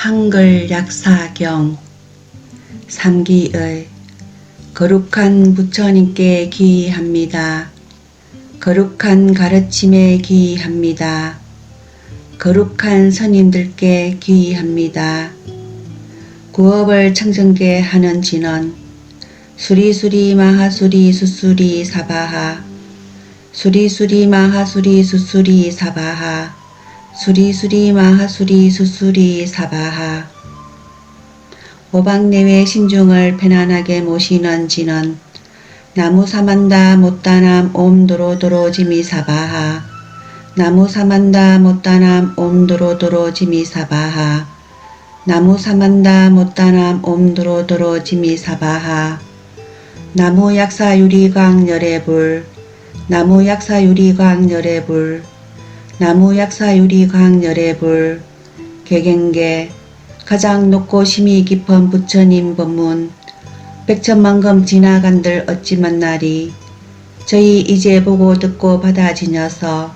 한글 약사경 3기의 거룩한 부처님께 기합니다. 거룩한 가르침에 기합니다. 거룩한 스님들께 기합니다. 구업을 청정게 하는 진언 수리수리 마하수리 수수리 사바하 수리수리 마하수리 수수리 사바하 수리수리 마하수리 수수리 사바하 오박내외 신중을 편안하게 모시는 진언 나무사만다 못다남 옴도로도로 지미사바하 나무사만다 못다남 옴도로도로 지미사바하 나무사만다 못다남 옴도로도로 지미사바하 나무약사유리광 열애불 나무약사유리광 열애불 나무약사유리광 열애불 개경계 가장 높고 심히 깊은 부처님 법문 백천만금 지나간들 어찌 만나리 저희 이제 보고 듣고 받아지녀서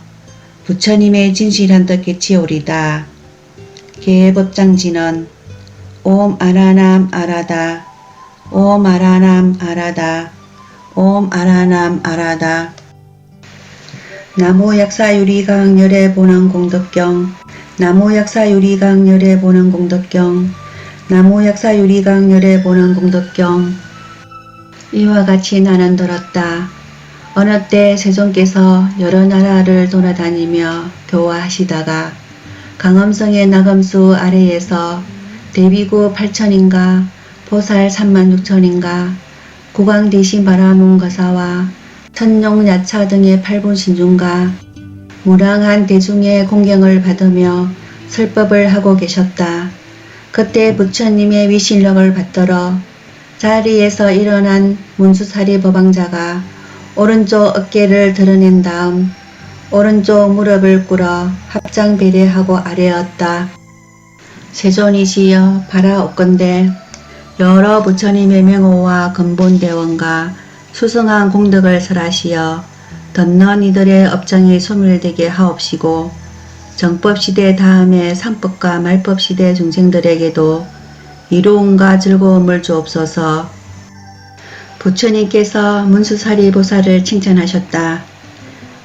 부처님의 진실한 듯 깨치오리다. 계법장진언 옴 아라남 아라다 옴 아라남 아라다 옴 아라남 아라다 나무약사유리강 열애본왕공덕경 나무약사유리강 열애본왕공덕경 나무약사유리강 열애본왕공덕경 이와 같이 나는 들었다. 어느 때 세존께서 여러 나라를 돌아다니며 교화하시다가 강엄성의 나금수 아래에서 대비구 8천인가 보살 36천인가 고강대신 바라문거사와 천룡야차 등의 8분 신중과 무량한 대중의 공경을 받으며 설법을 하고 계셨다. 그때 부처님의 위실력을 받들어 자리에서 일어난 문수사리 법왕자가 오른쪽 어깨를 드러낸 다음 오른쪽 무릎을 꿇어 합장배례하고 아뢰었다. 세존이시여 바라옵건대 여러 부처님의 명호와 근본대원과 수승한 공덕을 설하시어 덧넌 이들의 업장이 소멸되게 하옵시고 정법시대 다음에 상법과 말법시대 중생들에게도 이로움과 즐거움을 주옵소서. 부처님께서 문수사리 보살을 칭찬하셨다.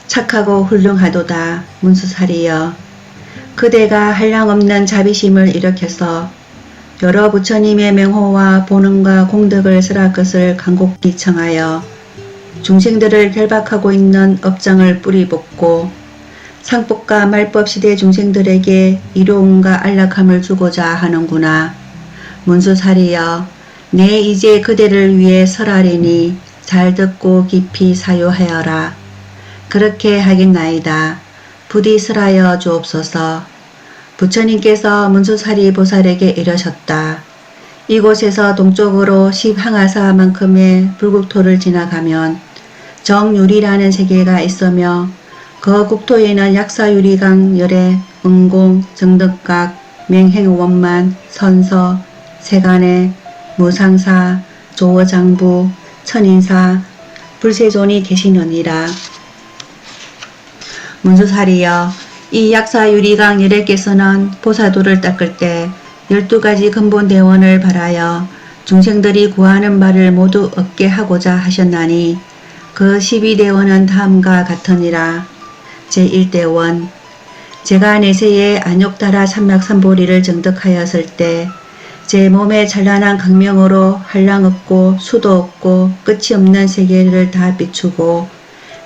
착하고 훌륭하도다 문수사리여. 그대가 한량없는 자비심을 일으켜서 여러 부처님의 명호와 본능과 공덕을 설할 것을 간곡히 청하여 중생들을 결박하고 있는 업장을 뿌리벗고 상법과 말법 시대 중생들에게 이로움과 안락함을 주고자 하는구나. 문수사리여, 내 이제 그대를 위해 설하리니 잘 듣고 깊이 사유하여라. 그렇게 하겠나이다. 부디 설하여 주옵소서. 부처님께서 문수사리 보살에게 이르셨다. 이곳에서 동쪽으로 10항아사만큼의 불국토를 지나가면 정유리라는 세계가 있으며 그 국토에는 약사유리강 열애, 은공, 정덕각, 맹행원만, 선서, 세간의, 무상사, 조어장부, 천인사, 불세존이 계시느니라. 문수사리여, 이 약사유리강 열애께서는 보사도를 닦을 때 12가지 근본대원을 발하여 중생들이 구하는 바를 모두 얻게 하고자 하셨나니 그 12대원은 다음과 같으니라. 제1대원 제가 내세에 안욕다라 삼맥삼보리를 정득하였을 때 제 몸에 찬란한 강명으로 한량 없고 수도 없고 끝이 없는 세계를 다 비추고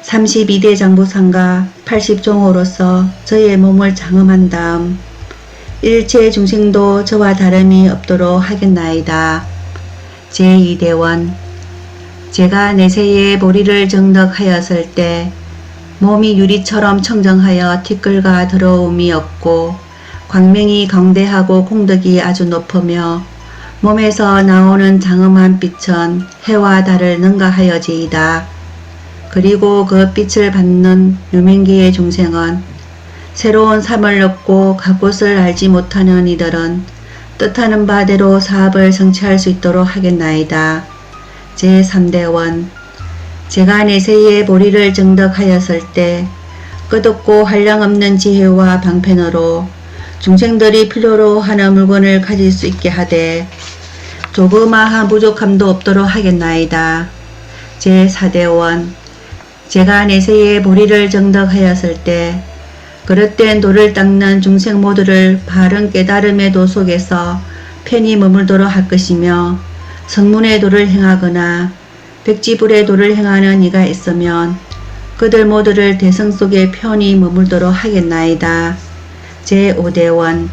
32대 장부상과 80종으로서 저의 몸을 장엄한 다음 일체 중생도 저와 다름이 없도록 하겠나이다. 제2대원 제가 내세에 보리를 정덕하였을 때 몸이 유리처럼 청정하여 티끌과 더러움이 없고 광명이 강대하고 공덕이 아주 높으며 몸에서 나오는 장엄한 빛은 해와 달을 능가하여지이다. 그리고 그 빛을 받는 유명계의 중생은 새로운 삶을 얻고 가곳을 알지 못하는 이들은 뜻하는 바대로 사업을 성취할 수 있도록 하겠나이다. 제3대원 제가 내세에 보리를 정덕하였을 때 끝없고 한량없는 지혜와 방편으로 중생들이 필요로 하는 물건을 가질 수 있게 하되 조그마한 부족함도 없도록 하겠나이다. 제4대원 제가 내세에 보리를 정덕하였을 때 그릇된 도를 닦는 중생 모두를 바른 깨달음의 도 속에서 편히 머물도록 할 것이며 성문의 도를 행하거나 백지불의 도를 행하는 이가 있으면 그들 모두를 대성 속에 편히 머물도록 하겠나이다. 제5대원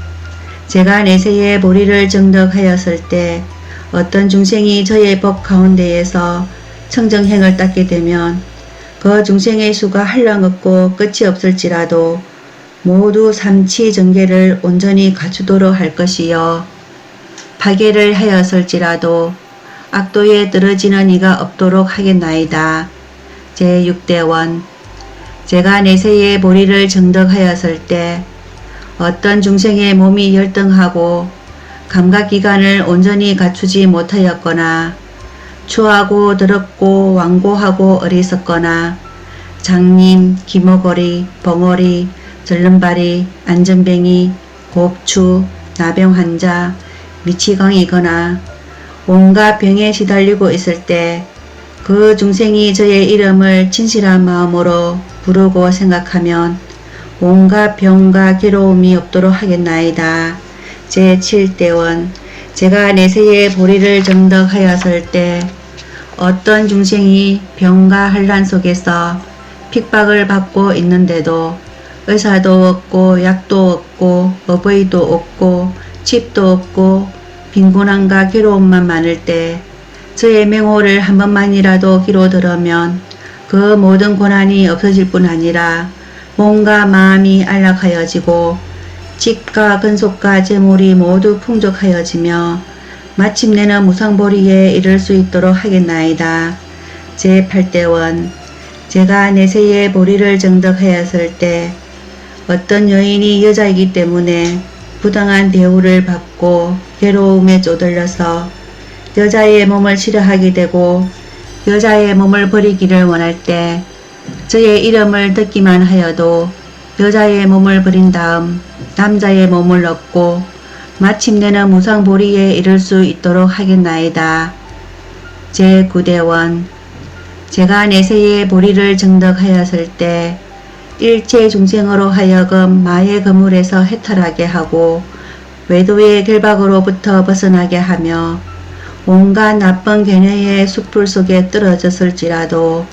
제가 내세에 보리를 정덕하였을 때 어떤 중생이 저의 법 가운데에서 청정행을 닦게 되면 그 중생의 수가 한량없고 끝이 없을지라도 모두 삼치 정계를 온전히 갖추도록 할 것이요 파괴를 하였을지라도 악도에 떨어지는 이가 없도록 하겠나이다. 제6대원 제가 내세에 보리를 정덕하였을 때 어떤 중생의 몸이 열등하고 감각기관을 온전히 갖추지 못하였거나 추하고 더럽고 완고하고 어리석거나 장님, 기모거리, 벙어리, 절름발이, 안전뱅이, 곱추, 나병환자, 미치광이거나 온갖 병에 시달리고 있을 때 그 중생이 저의 이름을 진실한 마음으로 부르고 생각하면 온갖 병과 괴로움이 없도록 하겠나이다. 제7대원 제가 내세에 보리를 정덕하였을 때 어떤 중생이 병과 환난 속에서 핍박을 받고 있는데도 의사도 없고 약도 없고 어버이도 없고 집도 없고 빈곤함과 괴로움만 많을 때 저의 명호를 한 번만이라도 귀로 들으면 그 모든 고난이 없어질 뿐 아니라 몸과 마음이 안락하여지고 집과 근속과 재물이 모두 풍족하여지며 마침내는 무상보리에 이를 수 있도록 하겠나이다. 제8대원 제가 내세에 보리를 정덕하였을 때 어떤 여인이 여자이기 때문에 부당한 대우를 받고 괴로움에 쪼들려서 여자의 몸을 싫어하게 되고 여자의 몸을 버리기를 원할 때 저의 이름을 듣기만 하여도 여자의 몸을 버린 다음 남자의 몸을 얻고 마침내는 무상보리에 이를 수 있도록 하겠나이다. 제9대원 제가 내세에 보리를 정덕하였을 때 일체 중생으로 하여금 마의 그물에서 해탈하게 하고 외도의 결박으로부터 벗어나게 하며 온갖 나쁜 견해의 숲풀 속에 떨어졌을지라도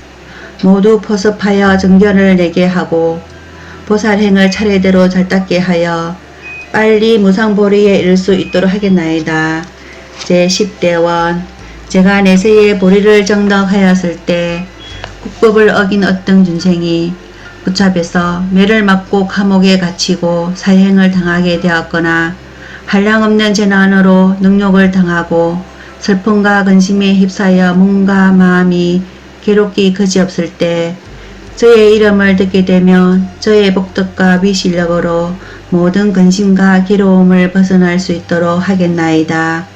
모두 포섭하여 정견을 내게 하고 보살행을 차례대로 잘 닦게 하여 빨리 무상보리에 이를 수 있도록 하겠나이다. 제10대원 제가 내세에 보리를 정덕하였을 때 국법을 어긴 어떤 중생이 붙잡혀서 매를 맞고 감옥에 갇히고 사형을 당하게 되었거나 한량없는 재난으로 능욕을 당하고 슬픔과 근심에 휩싸여 몸과 마음이 괴롭기 그지없을 때 저의 이름을 듣게 되면 저의 복덕과 위실력으로 모든 근심과 괴로움을 벗어날 수 있도록 하겠나이다.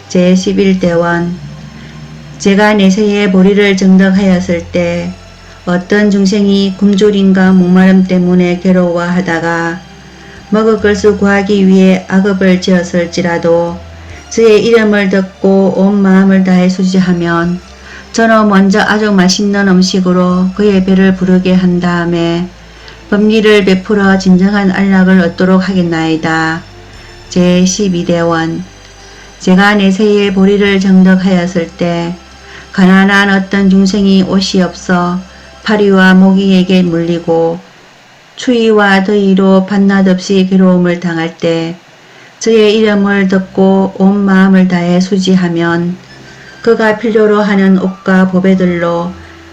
제11대원 제가 내세에 보리를 정덕하였을 때 어떤 중생이 굶주림과 목마름 때문에 괴로워하다가 먹을 것을 구하기 위해 악업을 지었을지라도 저의 이름을 듣고 온 마음을 다해 수지하면 저는 먼저 아주 맛있는 음식으로 그의 배를 부르게 한 다음에 법리를 베풀어 진정한 안락을 얻도록 하겠나이다. 제12대원 제가 내세에 보리를 정덕하였을 때 가난한 어떤 중생이 옷이 없어 파리와 모기에게 물리고 추위와 더위로 밤낮 없이 괴로움을 당할 때 저의 이름을 듣고 온 마음을 다해 수지하면 그가 필요로 하는 옷과 보배들로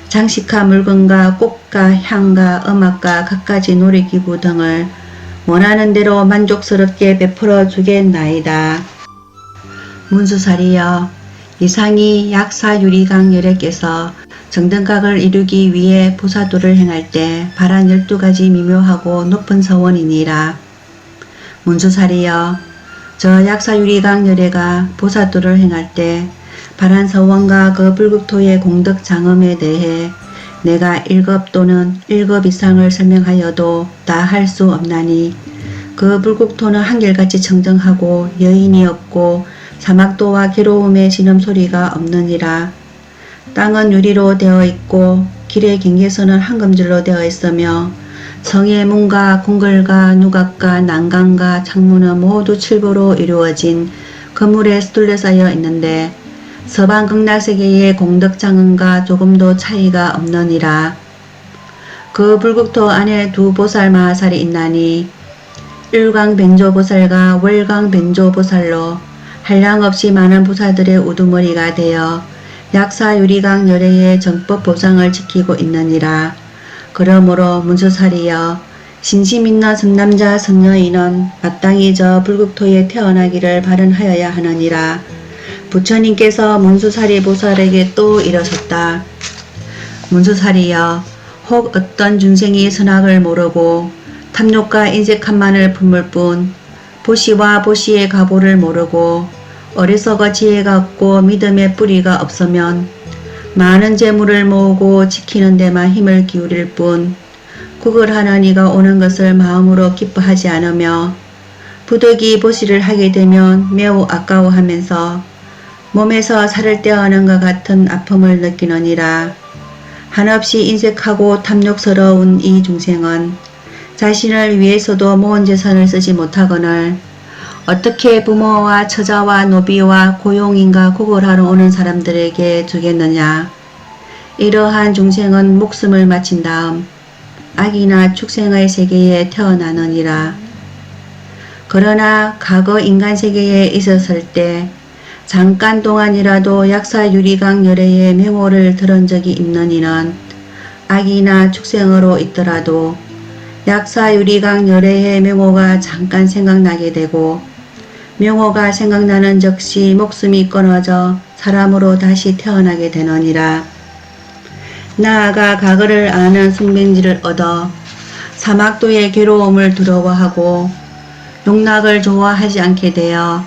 장식한 물건과 꽃과 향과 음악과 갖가지 놀이기구 등을 원하는 대로 만족스럽게 베풀어 주겠나이다. 문수살이여 이상이 약사유리강 열애께서 정등각을 이루기 위해 보사도를 행할 때 바란 12가지 미묘하고 높은 서원이니라. 문수살이여 저 약사유리강 열애가 보사도를 행할 때 바란 서원과 그 불국토의 공덕 장엄에 대해 내가 1급 또는 1급 이상을 설명하여도 다 할 수 없나니 그 불국토는 한결같이 청정하고 여인이 없고 사막도와 괴로움의 신음소리가 없느니라. 땅은 유리로 되어 있고 길의 경계선은 황금줄로 되어 있으며 성의 문과 궁궐과 누각과 난간과 창문은 모두 칠보로 이루어진 그물에 둘러싸여 있는데 서방 극락세계의 공덕장은과 조금도 차이가 없느니라. 그 불국토 안에 두 보살 마하살이 있나니 일광변조보살과 월광변조보살로 한량없이 많은 보살들의 우두머리가 되어 약사유리강 열애의 정법 보상을 지키고 있느니라. 그러므로 문수살이여 신심있는 선남자 선여인은 마땅히 저 불국토에 태어나기를 발언하여야 하느니라. 부처님께서 문수사리 보살에게 또 이러셨다. 문수사리여 혹 어떤 중생이 선악을 모르고 탐욕과 인색함만을 품을 뿐 보시와 보시의 가보를 모르고 어리석어 지혜가 없고 믿음의 뿌리가 없으면 많은 재물을 모으고 지키는 데만 힘을 기울일 뿐 구걸하는 이가 오는 것을 마음으로 기뻐하지 않으며 부득이 보시를 하게 되면 매우 아까워하면서 몸에서 살을 떼어는 것 같은 아픔을 느끼느니라. 한없이 인색하고 탐욕스러운 이 중생은 자신을 위해서도 모은 재산을 쓰지 못하거늘 어떻게 부모와 처자와 노비와 고용인과 구걸하러 오는 사람들에게 주겠느냐. 이러한 중생은 목숨을 마친 다음 악이나 축생의 세계에 태어나느니라. 그러나 과거 인간 세계에 있었을 때 잠깐 동안이라도 약사유리강 열애의 명호를 들은 적이 있는 이는 악이나 축생으로 있더라도 약사유리강 열애의 명호가 잠깐 생각나게 되고 명호가 생각나는 즉시 목숨이 끊어져 사람으로 다시 태어나게 되느니라. 나아가 과거를 아는 숙명지를 얻어 사막도의 괴로움을 두려워하고 욕락을 좋아하지 않게 되어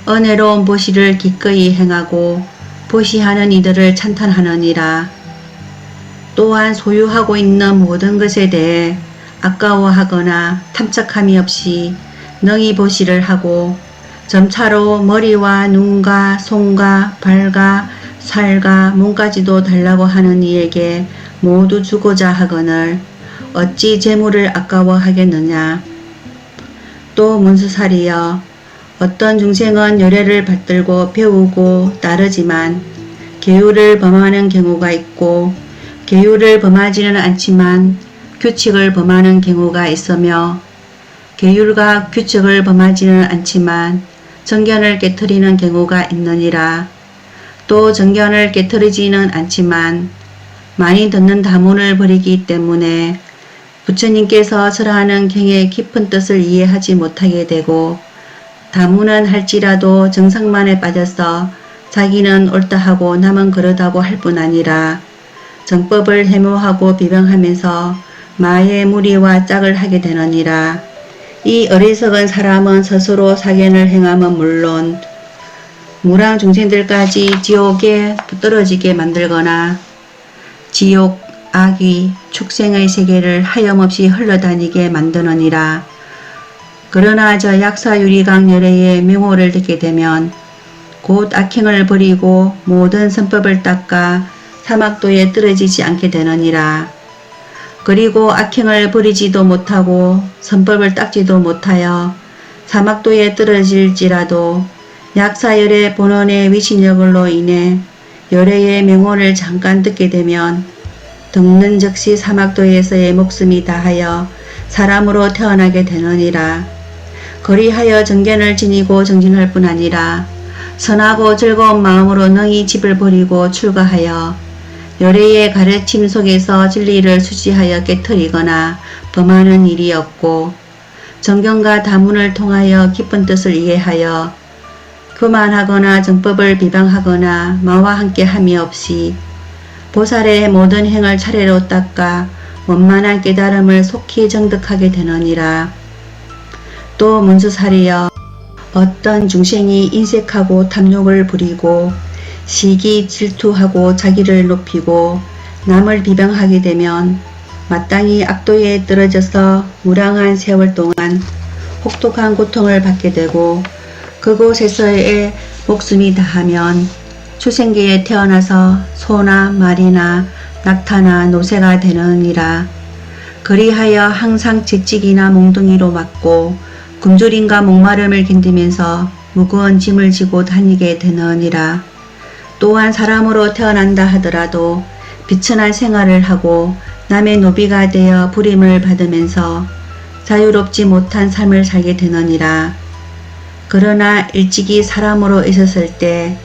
은혜로운 보시를 기꺼이 행하고 보시하는 이들을 찬탄하느니라. 또한 소유하고 있는 모든 것에 대해 아까워하거나 탐착함이 없이 능히 보시를 하고 점차로 머리와 눈과 손과 발과 살과 몸까지도 달라고 하는 이에게 모두 주고자 하거늘 어찌 재물을 아까워하겠느냐. 또 문수살이여 어떤 중생은 열애를 받들고 배우고 따르지만 계율을 범하는 경우가 있고 계율을 범하지는 않지만 규칙을 범하는 경우가 있으며 계율과 규칙을 범하지는 않지만 정견을 깨트리는 경우가 있느니라. 또 정견을 깨트리지는 않지만 많이 듣는 다문을 버리기 때문에 부처님께서 설하는 경의 깊은 뜻을 이해하지 못하게 되고 다문은 할지라도 정상만에 빠져서 자기는 옳다 하고 남은 그러다고 할 뿐 아니라 정법을 해모하고 비방하면서 마의 무리와 짝을 하게 되느니라. 이 어리석은 사람은 스스로 사견을 행함은 물론 무랑 중생들까지 지옥에 떨어지게 만들거나 지옥, 악귀, 축생의 세계를 하염없이 흘러다니게 만드느니라. 그러나 저 약사유리강 열애의 명호를 듣게 되면 곧 악행을 버리고 모든 선법을 닦아 사막도에 떨어지지 않게 되느니라. 그리고 악행을 버리지도 못하고 선법을 닦지도 못하여 사막도에 떨어질지라도 약사열의 본원의 위신력으로 인해 열애의 명호를 잠깐 듣게 되면 듣는 즉시 사막도에서의 목숨이 다하여 사람으로 태어나게 되느니라. 그리하여 정견을 지니고 정진할 뿐 아니라 선하고 즐거운 마음으로 능히 집을 버리고 출가하여 열애의 가르침 속에서 진리를 수지하여 깨트리거나 범하는 일이 없고 정견과 다문을 통하여 깊은 뜻을 이해하여 교만하거나 정법을 비방하거나 마와 함께 함이 없이 보살의 모든 행을 차례로 닦아 원만한 깨달음을 속히 정득하게 되느니라. 또 문수살이여 어떤 중생이 인색하고 탐욕을 부리고 시기 질투하고 자기를 높이고 남을 비방하게 되면 마땅히 악도에 떨어져서 무량한 세월 동안 혹독한 고통을 받게 되고 그곳에서의 목숨이 다하면 출생기에 태어나서 소나 말이나 낙타나 노새가 되느니라. 그리하여 항상 채찍이나 몽둥이로 맞고 굶주림과 목마름을 견디면서 무거운 짐을 지고 다니게 되느니라. 또한 사람으로 태어난다 하더라도 비천한 생활을 하고 남의 노비가 되어 부림을 받으면서 자유롭지 못한 삶을 살게 되느니라. 그러나 일찍이 사람으로 있었을 때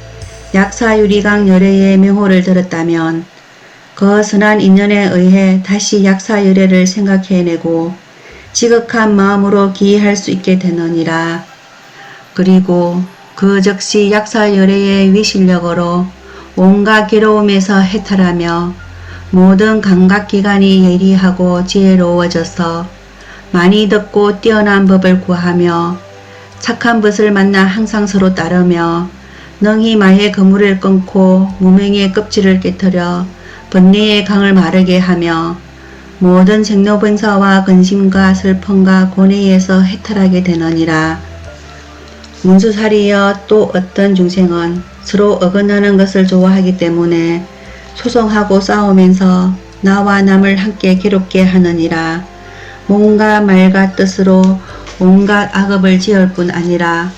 약사유리강 열애의 명호를 들었다면 그 선한 인연에 의해 다시 약사열애를 생각해내고 지극한 마음으로 기이할 수 있게 되느니라. 그리고 그 즉시 약사열애의 위실력으로 온갖 괴로움에서 해탈하며 모든 감각기관이 예리하고 지혜로워져서 많이 듣고 뛰어난 법을 구하며 착한 것을 만나 항상 서로 따르며 능히 마의 그물을 끊고 무명의 껍질을 깨뜨려 번뇌의 강을 마르게 하며 모든 생로병사와 근심과 슬픔과 고뇌에서 해탈하게 되느니라. 문수살이여 또 어떤 중생은 서로 어긋나는 것을 좋아하기 때문에 소송하고 싸우면서 나와 남을 함께 괴롭게 하느니라. 몸과 말과 뜻으로 온갖 악업을 지을 뿐 아니라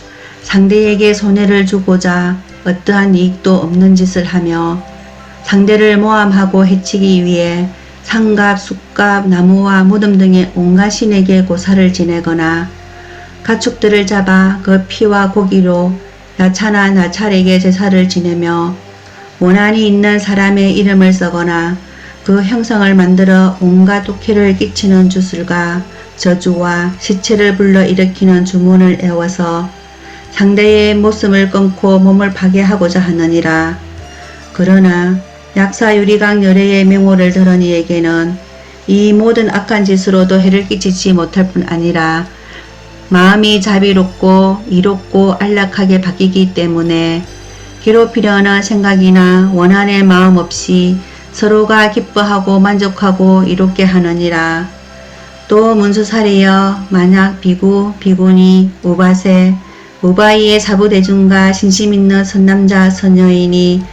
상대에게 손해를 주고자 어떠한 이익도 없는 짓을 하며 상대를 모함하고 해치기 위해 상갑, 숫갑, 나무와 무덤 등의 온갖 신에게 고사를 지내거나 가축들을 잡아 그 피와 고기로 야차나 나찰에게 제사를 지내며 원한이 있는 사람의 이름을 써거나 그 형상을 만들어 온갖 독해를 끼치는 주술과 저주와 시체를 불러일으키는 주문을 애워서 상대의 목숨을 끊고 몸을 파괴하고자 하느니라. 그러나 약사유리강 열애의 명호를 들은 이에게는 이 모든 악한 짓으로도 해를 끼치지 못할 뿐 아니라 마음이 자비롭고 이롭고 안락하게 바뀌기 때문에 괴롭히려는 생각이나 원한의 마음 없이 서로가 기뻐하고 만족하고 이롭게 하느니라. 또 문수살이여 만약 비구, 비구니, 우바세, 우바이의 사부대중과 신심있는 선남자, 선여인이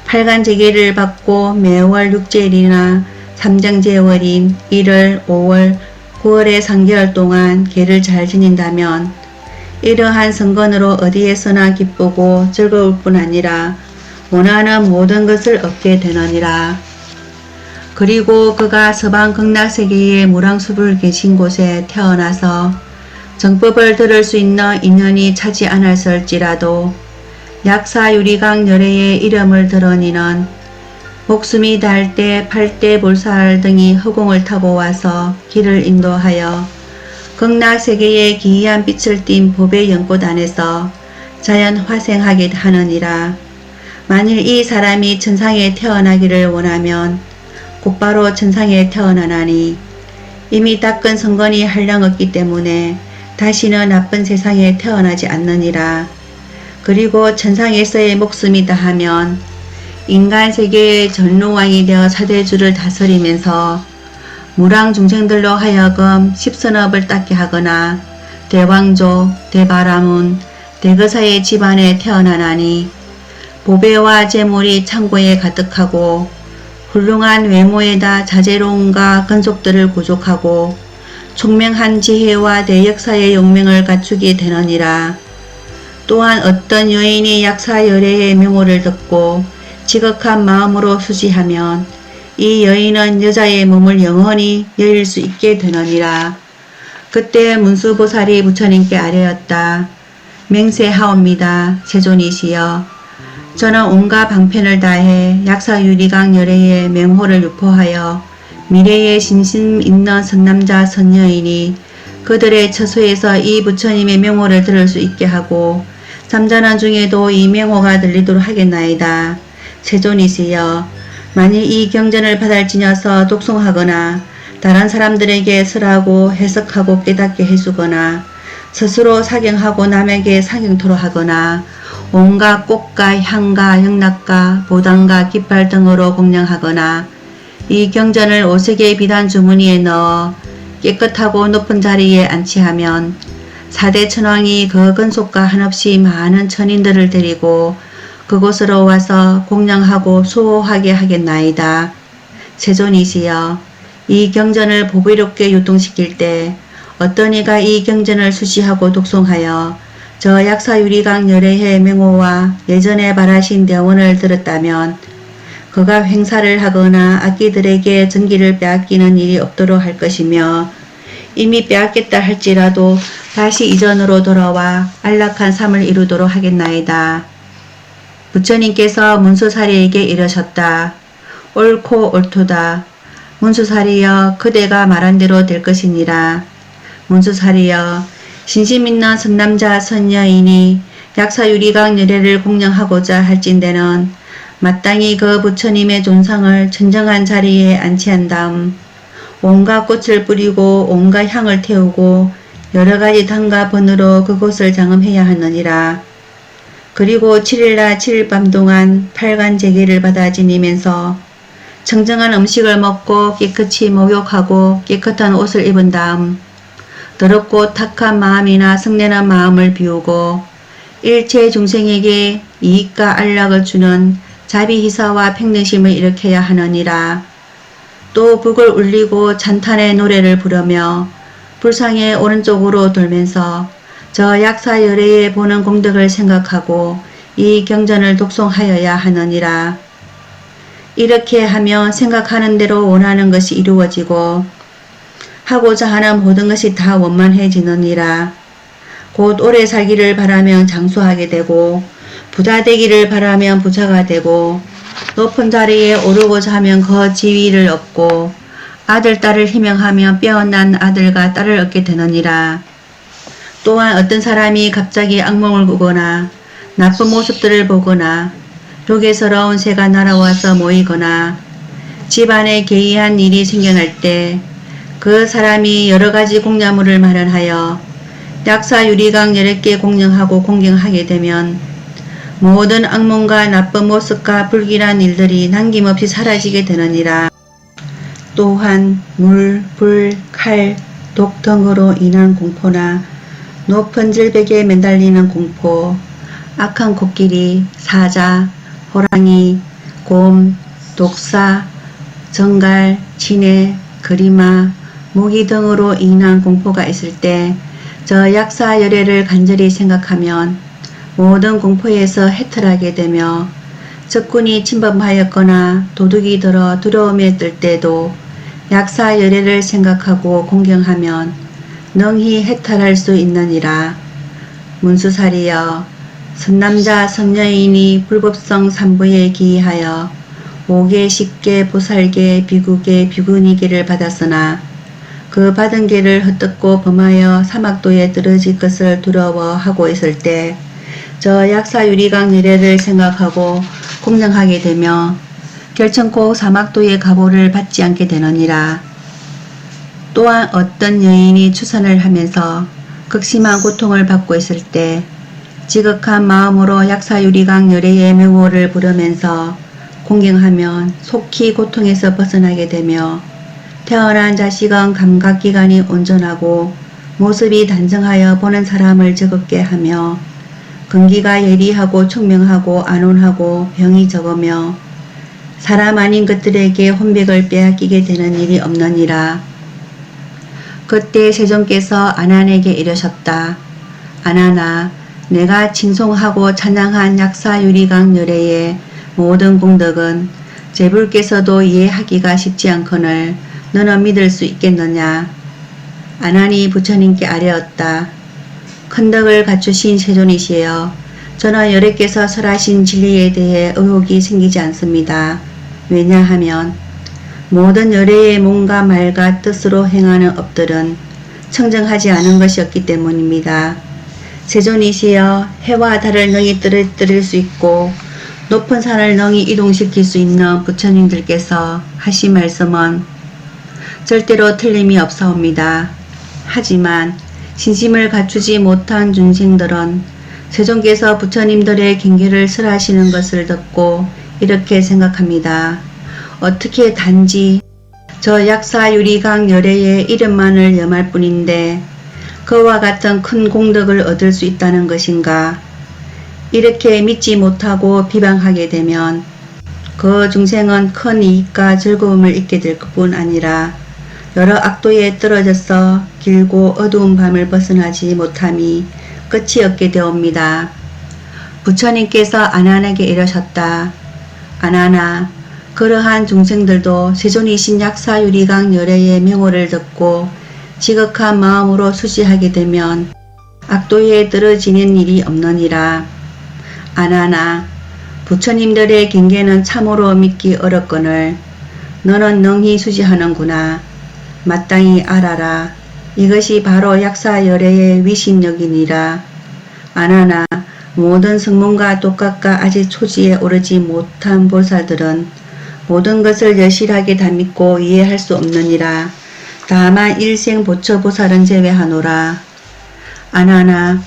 팔간제계를 받고 매월 6제일이나 삼정제월인 1월, 5월, 9월의 3개월 동안 계를 잘 지닌다면 이러한 선건으로 어디에서나 기쁘고 즐거울 뿐 아니라 원하는 모든 것을 얻게 되느니라. 그리고 그가 서방 극락세계의 무랑숲을 계신 곳에 태어나서 정법을 들을 수 있는 인연이 차지 않았을지라도 약사유리강 열애의 이름을 들으니는 목숨이 닿을 때 팔대 볼살 등이 허공을 타고 와서 길을 인도하여 극락세계의 기이한 빛을 띤 법의 연꽃 안에서 자연 화생하게 하느니라. 만일 이 사람이 천상에 태어나기를 원하면 곧바로 천상에 태어나나니 이미 닦은 선건이 한량없기 때문에 다시는 나쁜 세상에 태어나지 않느니라. 그리고 천상에서의 목숨이 다하면 인간 세계의 전루왕이 되어 사대주를 다스리면서 무랑 중생들로 하여금 십선업을 닦게 하거나 대왕조, 대바라문, 대거사의 집안에 태어나나니 보배와 재물이 창고에 가득하고 훌륭한 외모에다 자제로움과 근속들을 구족하고 총명한 지혜와 대역사의 용맹을 갖추게 되느니라. 또한 어떤 여인이 약사열애의 명호를 듣고 지극한 마음으로 수지하면 이 여인은 여자의 몸을 영원히 여일 수 있게 되느니라. 그때 문수보살이 부처님께 아뢰었다. 맹세하옵니다. 세존이시여. 저는 온갖 방편을 다해 약사유리강 열애의 명호를 유포하여 미래의 신심 있는 선남자 선여인이 그들의 처소에서 이 부처님의 명호를 들을 수 있게 하고 잠자는 중에도 이 명호가 들리도록 하겠나이다. 세존이시여. 만일 이 경전을 받아지녀서 독송하거나 다른 사람들에게 설하고 해석하고 깨닫게 해주거나 스스로 사경하고 남에게 사경토로 하거나 온갖 꽃과 향과 영락과 보당과 깃발 등으로 공양하거나 이 경전을 5세계의 비단 주머니에 넣어 깨끗하고 높은 자리에 안치하면 4대 천왕이 그 근속과 한없이 많은 천인들을 데리고 그곳으로 와서 공양하고 수호하게 하겠나이다. 세존이시여, 이 경전을 보배롭게 유통시킬 때 어떤 이가 이 경전을 수시하고 독송하여 저 약사유리강 열애의 맹호와 예전에 발하신 대원을 들었다면 그가 횡사를 하거나 악기들에게 전기를 빼앗기는 일이 없도록 할 것이며 이미 빼앗겼다 할지라도 다시 이전으로 돌아와 안락한 삶을 이루도록 하겠나이다. 부처님께서 문수사리에게 이르셨다. 옳고 옳도다. 문수사리여, 그대가 말한 대로 될 것이니라. 문수사리여, 신심있는 선남자 선여인이 약사유리강 열애를 공양하고자 할진대는 마땅히 그 부처님의 존상을 천정한 자리에 안치한 다음 온갖 꽃을 뿌리고 온갖 향을 태우고 여러가지 당과 번으로 그곳을 장엄해야 하느니라. 그리고 7일날 7일밤 동안 8간 제기를 받아 지니면서 청정한 음식을 먹고 깨끗이 목욕하고 깨끗한 옷을 입은 다음 더럽고 탁한 마음이나 성내는 마음을 비우고 일체 중생에게 이익과 안락을 주는 자비희사와 평등심을 일으켜야 하느니라. 또 북을 울리고 찬탄의 노래를 부르며 불상의 오른쪽으로 돌면서 저 약사열애에 보는功德을 생각하고 이 경전을 독송하여야 하느니라. 이렇게 하며 생각하는 대로 원하는 것이 이루어지고 하고자 하는 모든 것이 다 원만해지느니라. 곧 오래 살기를 바라면 장수하게 되고 부자 되기를 바라면 부자가 되고 높은 자리에 오르고자 하면 그 지위를 얻고 아들 딸을 희명하며 빼어난 아들과 딸을 얻게 되느니라. 또한 어떤 사람이 갑자기 악몽을 꾸거나 나쁜 모습들을 보거나 욕외스러운 새가 날아와서 모이거나 집안에 개의한 일이 생겨날 때 그 사람이 여러가지 공야물을 마련하여 약사유리강 여러 개 공양하고 공경하게 되면 모든 악몽과 나쁜 모습과 불길한 일들이 남김없이 사라지게 되느니라. 또한 물, 불, 칼, 독 등으로 인한 공포나 높은 질벽에 매달리는 공포, 악한 코끼리, 사자, 호랑이, 곰, 독사, 정갈, 진해, 그리마, 모기 등으로 인한 공포가 있을 때 저 약사열애를 간절히 생각하면 모든 공포에서 해탈하게 되며 적군이 침범하였거나 도둑이 들어 두려움에 뜰 때도 약사열애를 생각하고 공경하면 능히 해탈할 수 있느니라. 문수사리여, 선남자 선여인이 불법성 삼부에 기이하여 5개, 10개, 보살계, 비구계, 비구니계를 받았으나 그 받은 계를 헛뜯고 범하여 사막도에 떨어질 것을 두려워하고 있을 때 저 약사유리강 열애를 생각하고 공경하게 되며 결천코 사막도의 가보를 받지 않게 되느니라. 또한 어떤 여인이 추선을 하면서 극심한 고통을 받고 있을 때 지극한 마음으로 약사유리강 열애의 명호를 부르면서 공경하면 속히 고통에서 벗어나게 되며 태어난 자식은 감각기관이 온전하고 모습이 단정하여 보는 사람을 즐겁게 하며 근기가 예리하고 총명하고 안온하고 병이 적으며 사람 아닌 것들에게 혼백을 빼앗기게 되는 일이 없느니라. 그때 세존께서 아난에게 이르셨다. 아난아, 내가 칭송하고 찬양한 약사유리강 열애의 모든功德은 제불께서도 이해하기가 쉽지 않거늘 너는 믿을 수 있겠느냐. 아난이 부처님께 아뢰었다. 큰 덕을 갖추신 세존이시여, 저는 여러께서 설하신 진리에 대해 의혹이 생기지 않습니다. 왜냐하면 모든 열애의 몸과 말과 뜻으로 행하는 업들은 청정하지 않은 것이었기 때문입니다. 세존이시여, 해와 달을 능히 떨어뜨릴 수 있고 높은 산을 능히 이동시킬 수 있는 부처님들께서 하신 말씀은 절대로 틀림이 없사옵니다. 하지만 신심을 갖추지 못한 중생들은 세존께서 부처님들의 경계를 설하시는 것을 듣고 이렇게 생각합니다. 어떻게 단지 저 약사유리강 열애의 이름만을 염할 뿐인데 그와 같은 큰 공덕을 얻을 수 있다는 것인가? 이렇게 믿지 못하고 비방하게 되면 그 중생은 큰 이익과 즐거움을 잊게 될 뿐 아니라 여러 악도에 떨어져서 길고 어두운 밤을 벗어나지 못함이 끝이 없게 되옵니다. 부처님께서 안한에게 이러셨다. 안한아, 그러한 중생들도 세존이신 약사유리강 열애의 명호를 듣고 지극한 마음으로 수시하게 되면 악도에 떨어지는 일이 없느니라. 안한아, 부처님들의 경계는 참으로 믿기 어렵거늘 너는 능히 수지하는구나. 마땅히 알아라. 이것이 바로 약사열애의 위신력이니라. 안하나 모든 성문과 독각과 아직 초지에 오르지 못한 보살들은 모든 것을 여실하게 다 믿고 이해할 수 없느니라. 다만 일생보처보살은 제외하노라. 안하나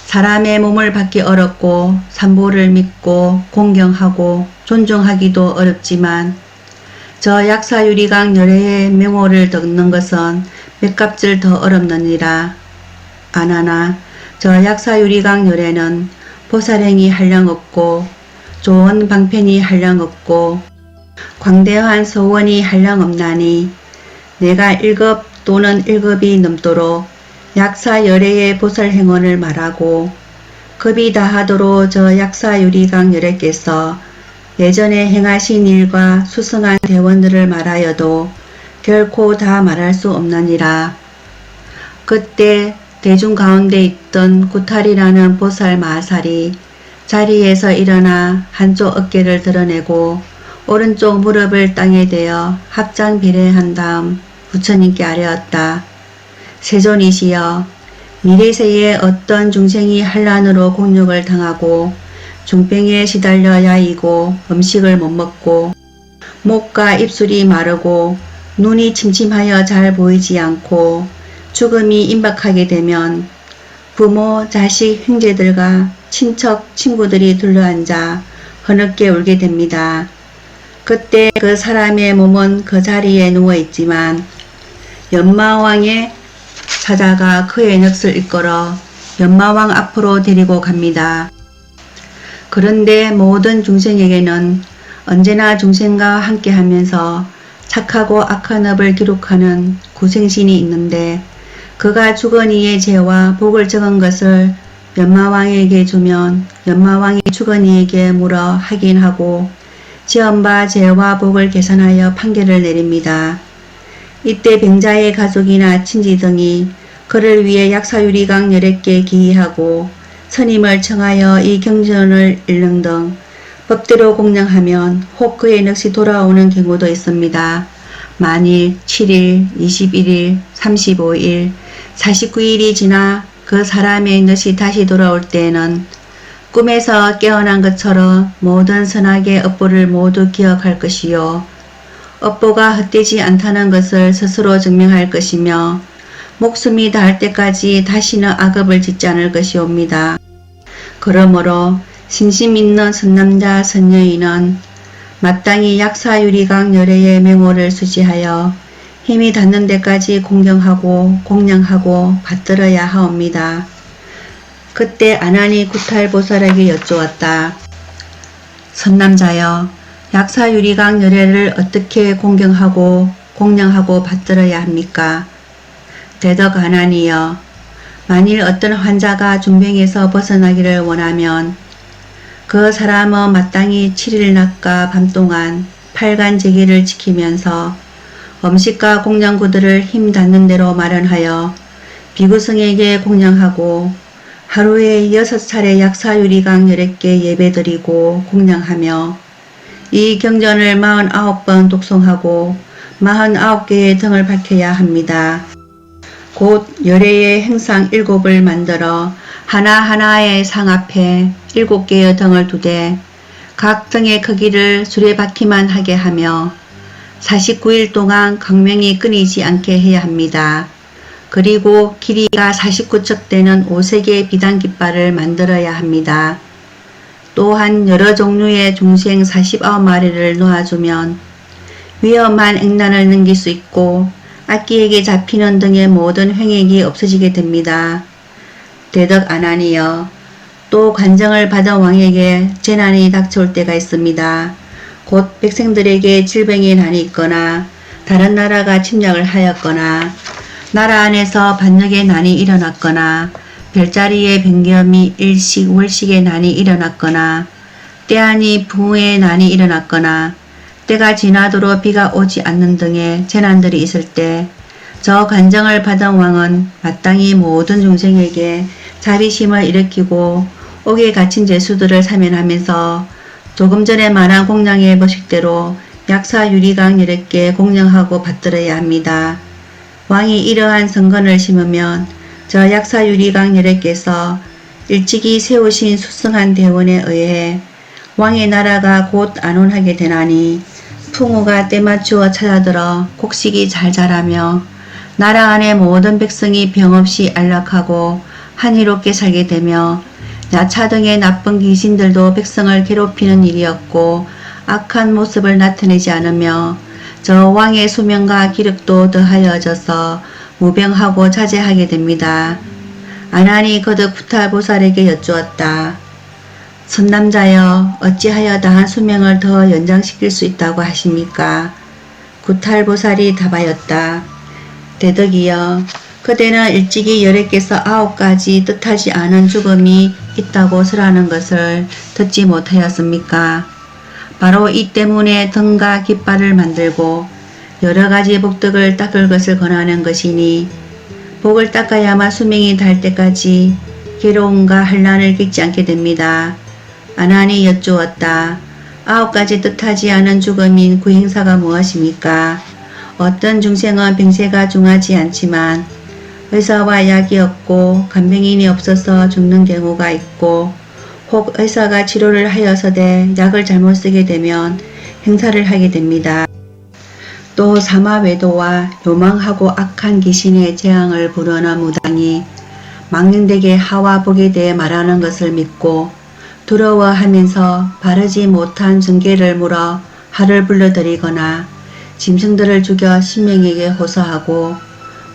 사람의 몸을 받기 어렵고 삼보를 믿고 공경하고 존중하기도 어렵지만 저 약사유리강 열애의 명호를 듣는 것은 몇 값을 더 어렵느니라. 안하나 저 약사유리강 열애는 보살행이 한량없고 좋은 방편이 한량없고 광대한 소원이 한량없나니 내가 1급 또는 1급이 넘도록 약사열애의 보살행원을 말하고 급이 다하도록 저 약사유리강 열애께서 예전에 행하신 일과 수승한 대원들을 말하여도 결코 다 말할 수 없느니라. 그때 대중 가운데 있던 구탈이라는 보살 마살이 자리에서 일어나 한쪽 어깨를 드러내고 오른쪽 무릎을 땅에 대어 합장 비례한 다음 부처님께 아뢰었다. 세존이시여, 미래세에 어떤 중생이 한란으로 공욕을 당하고 중병에 시달려 야이고 음식을 못 먹고 목과 입술이 마르고 눈이 침침하여 잘 보이지 않고 죽음이 임박하게 되면 부모, 자식, 형제들과 친척, 친구들이 둘러앉아 흐느껴 울게 됩니다. 그때 그 사람의 몸은 그 자리에 누워있지만 연마왕의 사자가 그의 넋을 이끌어 연마왕 앞으로 데리고 갑니다. 그런데 모든 중생에게는 언제나 중생과 함께하면서 착하고 악한 업을 기록하는 구생신이 있는데 그가 죽은 이의 죄와 복을 적은 것을 연마왕에게 주면 연마왕이 죽은 이에게 물어 확인하고 지은 바 죄와 복을 계산하여 판결을 내립니다. 이때 병자의 가족이나 친지 등이 그를 위해 약사유리강 열애께 기의하고 선임을 청하여 이 경전을 읽는 등 법대로 공양하면 혹 그의 넋이 돌아오는 경우도 있습니다. 만일 7일, 21일, 35일, 49일이 지나 그 사람의 넋이 다시 돌아올 때에는 꿈에서 깨어난 것처럼 모든 선악의 업보를 모두 기억할 것이요. 업보가 헛되지 않다는 것을 스스로 증명할 것이며 목숨이 닿을 때까지 다시는 악업을 짓지 않을 것이옵니다. 그러므로 신심 있는 선남자 선녀인은 마땅히 약사유리강 열애의 명호를 수지하여 힘이 닿는 데까지 공경하고 공양하고 받들어야 하옵니다. 그때 안한이 구탈보살에게 여쭈었다. 선남자여, 약사유리강 열애를 어떻게 공경하고 공양하고 받들어야 합니까? 대덕 안한이여, 만일 어떤 환자가 중병에서 벗어나기를 원하면 그 사람은 마땅히 7일 낮과 밤 동안 팔간제기를 지키면서 음식과 공양구들을 힘 닿는 대로 마련하여 비구성에게 공양하고 하루에 6차례 약사유리강 열애께 예배드리고 공양하며 이 경전을 49번 독송하고 49개의 등을 밝혀야 합니다. 곧 열애의 행상 7을 만들어 하나하나의 상 앞에 7개의 등을 두되 각 등의 크기를 수레바퀴만 하게 하며 49일 동안 광명이 끊이지 않게 해야 합니다. 그리고 길이가 49척 되는 5색의 비단깃발을 만들어야 합니다. 또한 여러 종류의 중생 49마리를 놓아주면 위험한 액난을 넘길 수 있고 악기에게 잡히는 등의 모든 횡액이 없어지게 됩니다. 대덕 아나니여, 또 관정을 받은 왕에게 재난이 닥쳐올 때가 있습니다. 곧 백성들에게 질병의 난이 있거나 다른 나라가 침략을 하였거나 나라 안에서 반역의 난이 일어났거나 별자리의 변경이 일식 월식의 난이 일어났거나 때아니 풍우의 난이 일어났거나 때가 지나도록 비가 오지 않는 등의 재난들이 있을 때 저 관정을 받은 왕은 마땅히 모든 중생에게 자비심을 일으키고 옥에 갇힌 죄수들을 사면하면서 조금 전에 말한 공양의 법식대로 약사 유리강 10개 공양하고 받들어야 합니다. 왕이 이러한 성건을 심으면 저 약사 유리강 10개에서 일찍이 세우신 수승한 대원에 의해 왕의 나라가 곧 안온하게 되나니 풍우가 때맞추어 찾아들어 곡식이 잘 자라며 나라 안의 모든 백성이 병없이 안락하고 한이롭게 살게 되며 야차 등의 나쁜 귀신들도 백성을 괴롭히는 일이었고 악한 모습을 나타내지 않으며 저 왕의 수명과 기력도 더하여져서 무병하고 자제하게 됩니다. 아난이 거듭 구탈보살에게 여쭈었다. 선남자여, 어찌하여 다한 수명을 더 연장시킬 수 있다고 하십니까? 구탈보살이 답하였다. 대덕이여, 그대는 일찍이 10개에서 9가지 뜻하지 않은 죽음이 있다고 설하는 것을 듣지 못하였습니까? 바로 이 때문에 등과 깃발을 만들고 여러가지 복덕을 닦을 것을 권하는 것이니 복을 닦아야만 수명이 달 때까지 괴로움과 환난을 겪지 않게 됩니다. 아난이 여쭈었다. 9가지 뜻하지 않은 죽음인 그 행사가 무엇입니까? 어떤 중생은 병세가 중하지 않지만 의사와 약이 없고 간병인이 없어서 죽는 경우가 있고 혹 의사가 치료를 하여서되 약을 잘못 쓰게 되면 행사를 하게 됩니다. 또 사마외도와 요망하고 악한 귀신의 재앙을 부르는 무당이 망령되게 하와 복에 대해 말하는 것을 믿고 두려워하면서 바르지 못한 증개를 물어 하를 불러들이거나 짐승들을 죽여 신명에게 호소하고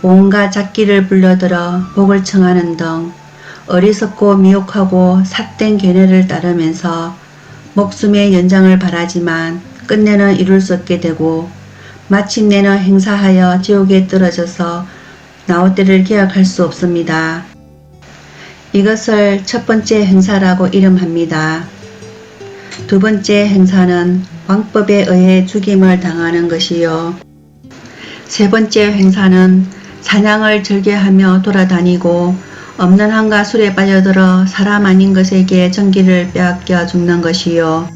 온갖 잡기를 불러들어 복을 청하는 등 어리석고 미혹하고 삿된 견해를 따르면서 목숨의 연장을 바라지만 끝내는 이룰 수 없게 되고 마침내는 행사하여 지옥에 떨어져서 나올 때를 기약할 수 없습니다. 이것을 첫 번째 행사라고 이름합니다. 두 번째 행사는 왕법에 의해 죽임을 당하는 것이요. 세 번째 행사는 사냥을 즐겨하며 돌아다니고 없는 한과 술에 빠져들어 사람 아닌 것에게 전기를 빼앗겨 죽는 것이요.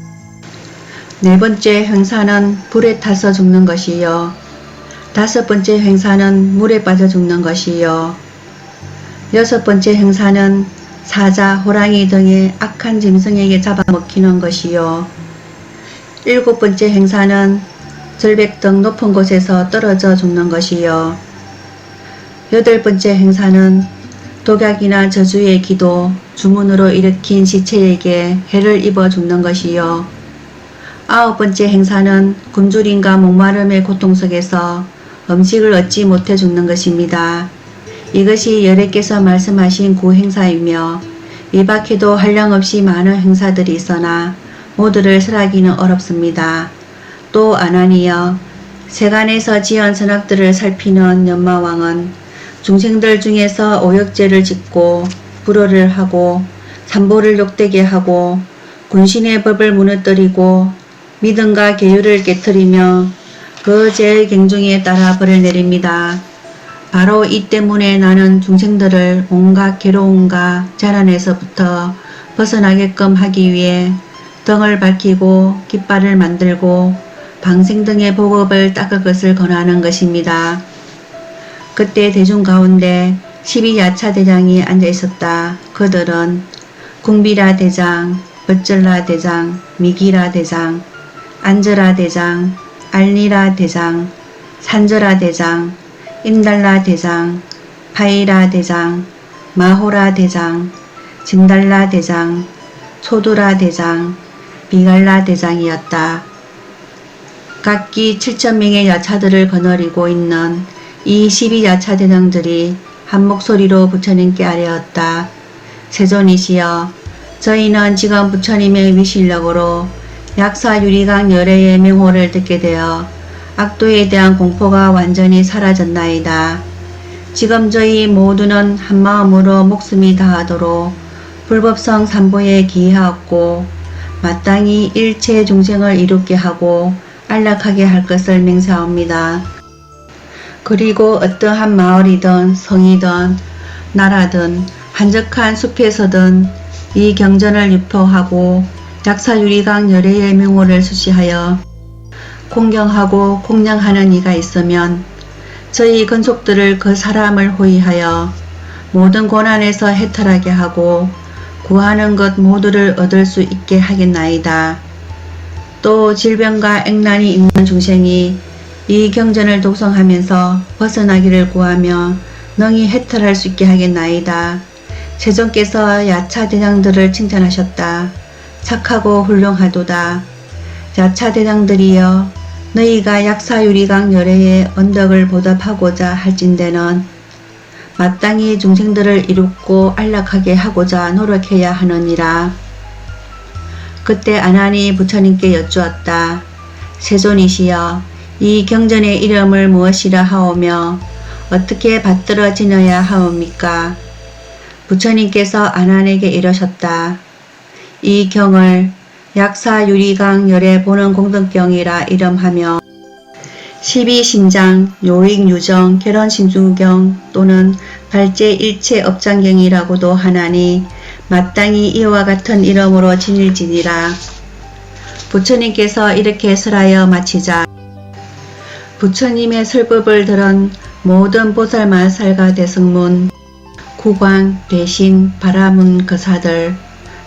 네 번째 행사는 불에 타서 죽는 것이요. 다섯 번째 행사는 물에 빠져 죽는 것이요. 여섯 번째 행사는 사자, 호랑이 등의 악한 짐승에게 잡아먹히는 것이요. 일곱 번째 행사는 절벽 등 높은 곳에서 떨어져 죽는 것이요. 여덟 번째 행사는 독약이나 저주의 기도, 주문으로 일으킨 시체에게 해를 입어 죽는 것이요. 아홉 번째 행사는 굶주림과 목마름의 고통 속에서 음식을 얻지 못해 죽는 것입니다. 이것이 여래께서 말씀하신 그 행사이며 이 밖에도 한량없이 많은 행사들이 있으나 모두를 설하기는 어렵습니다. 또 아나니여, 세간에서 지은 선악들을 살피는 연마왕은 중생들 중에서 오역죄를 짓고 불허를 하고 산보를 욕되게 하고 군신의 법을 무너뜨리고 믿음과 계율을 깨뜨리며 그 죄의 경중에 따라 벌을 내립니다. 바로 이 때문에 나는 중생들을 온갖 괴로움과 재난에서부터 벗어나게끔 하기 위해 등을 밝히고 깃발을 만들고 방생 등의 복업을 닦을 것을 권하는 것입니다. 그때 대중 가운데 12야차 대장이 앉아 있었다. 그들은 궁비라 대장, 버쩔라 대장, 미기라 대장, 안저라 대장, 알리라 대장, 산저라 대장, 임달라 대장, 파이라 대장, 마호라 대장, 진달라 대장, 소두라 대장, 비갈라 대장이었다. 각기 7,000명의 야차들을 거느리고 있는 이 12야차 대장들이 한 목소리로 부처님께 아뢰었다. 세존이시여, 저희는 지금 부처님의 위실력으로 약사 유리강 열애의 명호를 듣게 되어 악도에 대한 공포가 완전히 사라졌나이다. 지금 저희 모두는 한마음으로 목숨이 다하도록 불법성 삼보에 기하였고 마땅히 일체 중생을 이롭게 하고 안락하게 할 것을 맹세합니다. 그리고 어떠한 마을이든 성이든 나라든 한적한 숲에서든 이 경전을 유포하고 약사유리강 열애의 명호를 수시하여 공경하고 공양하는 이가 있으면 저희 근속들을 그 사람을 호위하여 모든 고난에서 해탈하게 하고 구하는 것 모두를 얻을 수 있게 하겠나이다. 또 질병과 액난이 있는 중생이 이 경전을 독송하면서 벗어나기를 구하며 능히 해탈할 수 있게 하겠나이다. 세존께서 야차 대장들을 칭찬하셨다. 착하고 훌륭하도다. 야차 대장들이여, 너희가 약사유리강 열애의 언덕을 보답하고자 할진대는 마땅히 중생들을 이롭고 안락하게 하고자 노력해야 하느니라. 그때 아난이 부처님께 여쭈었다. 세존이시여, 이 경전의 이름을 무엇이라 하오며 어떻게 받들어 지녀야 하옵니까? 부처님께서 아난에게 이러셨다. 이 경을 약사유리강 열애 보는 공덕경이라 이름하며 12신장, 요익유정, 결혼신중경 또는 발제일체업장경이라고도 하나니 마땅히 이와 같은 이름으로 지닐지니라. 부처님께서 이렇게 설하여 마치자 부처님의 설법을 들은 모든 보살마살가 대승문, 구광, 대신, 바라문 거사들,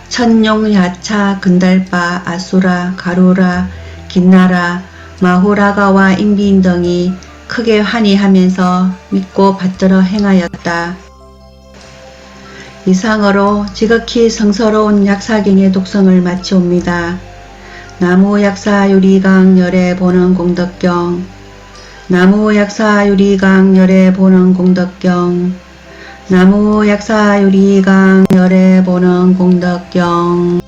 천룡, 야차, 근달파, 아수라, 가루라, 긴나라, 마호라가와 인비인 등이 크게 환희하면서 믿고 받들어 행하였다. 이상으로 지극히 성스러운 약사경의 독성을 마치옵니다. 나무 약사유리강 열애 보는 공덕경, 나무 약사유리강 열애 보는 공덕경, 나무 약사유리강 열애 보는 공덕경.